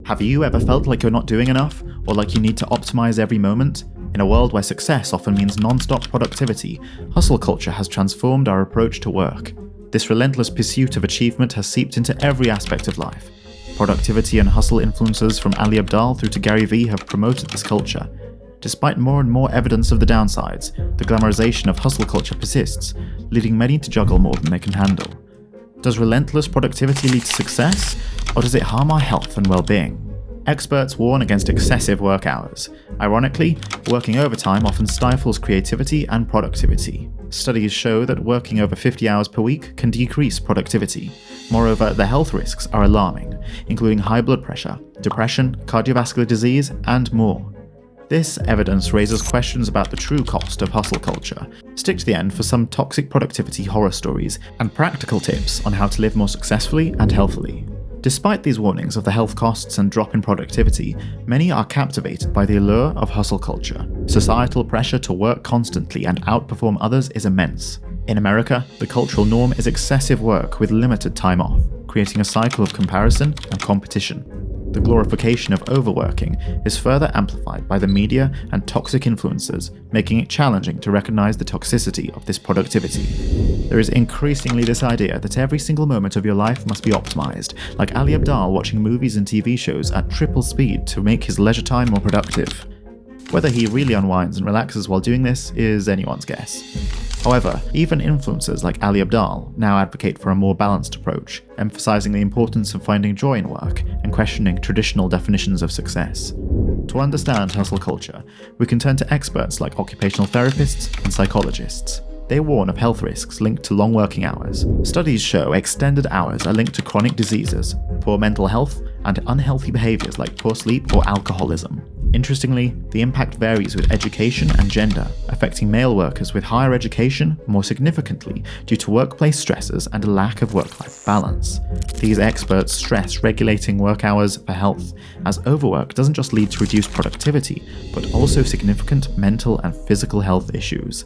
Have you ever felt like you're not doing enough, or like you need to optimize every moment? In a world where success often means non-stop productivity, hustle culture has transformed our approach to work. This relentless pursuit of achievement has seeped into every aspect of life. Productivity and hustle influencers from Ali Abdaal through to Gary Vee have promoted this culture. Despite more and more evidence of the downsides, the glamorization of hustle culture persists, leading many to juggle more than they can handle. Does relentless productivity lead to success, or does it harm our health and well-being? Experts warn against excessive work hours. Ironically, working overtime often stifles creativity and productivity. Studies show that working over 50 hours per week can decrease productivity. Moreover, the health risks are alarming, including high blood pressure, depression, cardiovascular disease, and more. This evidence raises questions about the true cost of hustle culture. Stick to the end for some toxic productivity horror stories and practical tips on how to live more successfully and healthily. Despite these warnings of the health costs and drop in productivity, many are captivated by the allure of hustle culture. Societal pressure to work constantly and outperform others is immense. In America, the cultural norm is excessive work with limited time off, creating a cycle of comparison and competition. The glorification of overworking is further amplified by the media and toxic influencers, making it challenging to recognize the toxicity of this productivity. There is increasingly this idea that every single moment of your life must be optimized, like Ali Abdaal watching movies and TV shows at triple speed to make his leisure time more productive. Whether he really unwinds and relaxes while doing this is anyone's guess. However, even influencers like Ali Abdaal now advocate for a more balanced approach, emphasizing the importance of finding joy in work and questioning traditional definitions of success. To understand hustle culture, we can turn to experts like occupational therapists and psychologists. They warn of health risks linked to long working hours. Studies show extended hours are linked to chronic diseases, poor mental health, and unhealthy behaviors like poor sleep or alcoholism. Interestingly, the impact varies with education and gender, affecting male workers with higher education more significantly due to workplace stresses and a lack of work-life balance. These experts stress regulating work hours for health, as overwork doesn't just lead to reduced productivity, but also significant mental and physical health issues.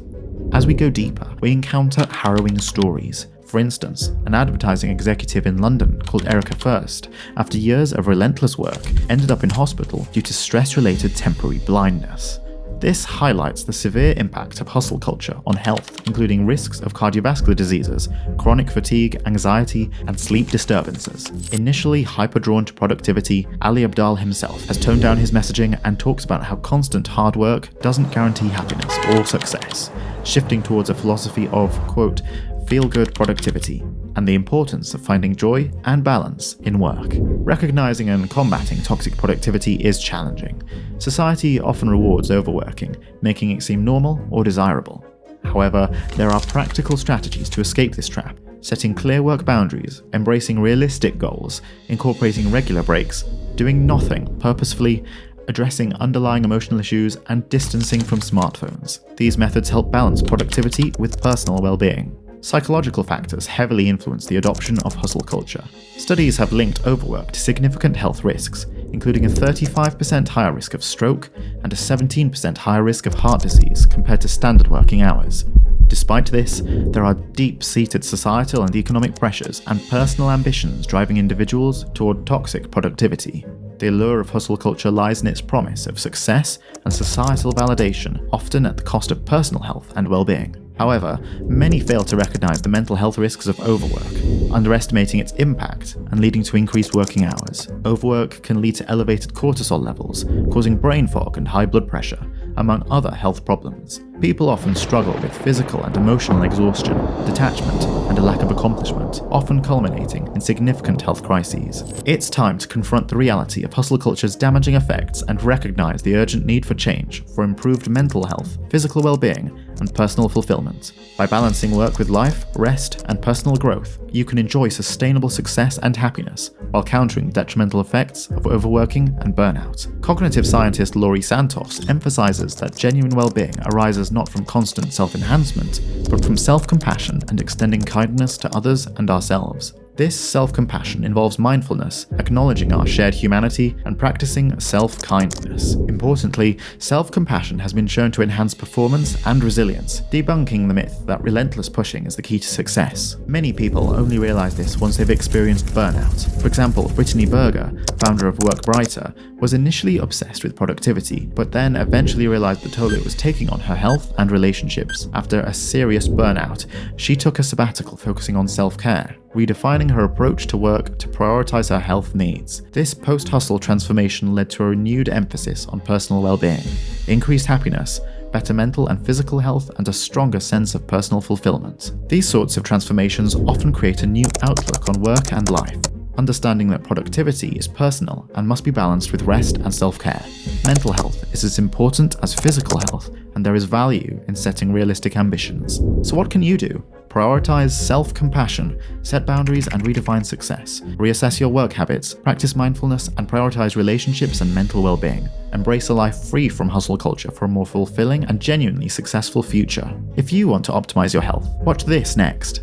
As we go deeper, we encounter harrowing stories. For instance, an advertising executive in London called Erica First, after years of relentless work, ended up in hospital due to stress-related temporary blindness. This highlights the severe impact of hustle culture on health, including risks of cardiovascular diseases, chronic fatigue, anxiety, and sleep disturbances. Initially hyper-drawn to productivity, Ali Abdaal himself has toned down his messaging and talks about how constant hard work doesn't guarantee happiness or success, shifting towards a philosophy of, quote, feel-good productivity, and the importance of finding joy and balance in work. Recognizing and combating toxic productivity is challenging. Society often rewards overworking, making it seem normal or desirable. However, there are practical strategies to escape this trap, setting clear work boundaries, embracing realistic goals, incorporating regular breaks, doing nothing purposefully, addressing underlying emotional issues, and distancing from smartphones. These methods help balance productivity with personal well-being. Psychological factors heavily influence the adoption of hustle culture. Studies have linked overwork to significant health risks, including a 35% higher risk of stroke and a 17% higher risk of heart disease compared to standard working hours. Despite this, there are deep-seated societal and economic pressures and personal ambitions driving individuals toward toxic productivity. The allure of hustle culture lies in its promise of success and societal validation, often at the cost of personal health and well-being. However, many fail to recognize the mental health risks of overwork, underestimating its impact and leading to increased working hours. Overwork can lead to elevated cortisol levels, causing brain fog and high blood pressure, among other health problems. People often struggle with physical and emotional exhaustion, detachment, and a lack of accomplishment, often culminating in significant health crises. It's time to confront the reality of hustle culture's damaging effects and recognize the urgent need for change for improved mental health, physical well-being, and personal fulfillment. By balancing work with life, rest, and personal growth, you can enjoy sustainable success and happiness while countering the detrimental effects of overworking and burnout. Cognitive scientist Laurie Santos emphasizes that genuine well-being arises not from constant self-enhancement, but from self-compassion and extending kindness to others and ourselves. This self-compassion involves mindfulness, acknowledging our shared humanity, and practicing self-kindness. Importantly, Importantly, self-compassion has been shown to enhance performance and resilience, debunking the myth that relentless pushing is the key to success. Many people only realize this once they've experienced burnout. For example, Brittany Berger, founder of Work Brighter, was initially obsessed with productivity, but then eventually realized the toll it was taking on her health and relationships. After a serious burnout, she took a sabbatical focusing on self-care, redefining her approach to work to prioritize her health needs. This post-hustle transformation led to a renewed emphasis on personal well-being, increased happiness, better mental and physical health, and a stronger sense of personal fulfillment. These sorts of transformations often create a new outlook on work and life, understanding that productivity is personal and must be balanced with rest and self-care. Mental health is as important as physical health, and there is value in setting realistic ambitions. So what can you do? Prioritize self-compassion, set boundaries and redefine success. Reassess your work habits, practice mindfulness, and prioritize relationships and mental well-being. Embrace a life free from hustle culture for a more fulfilling and genuinely successful future. If you want to optimize your health, watch this next.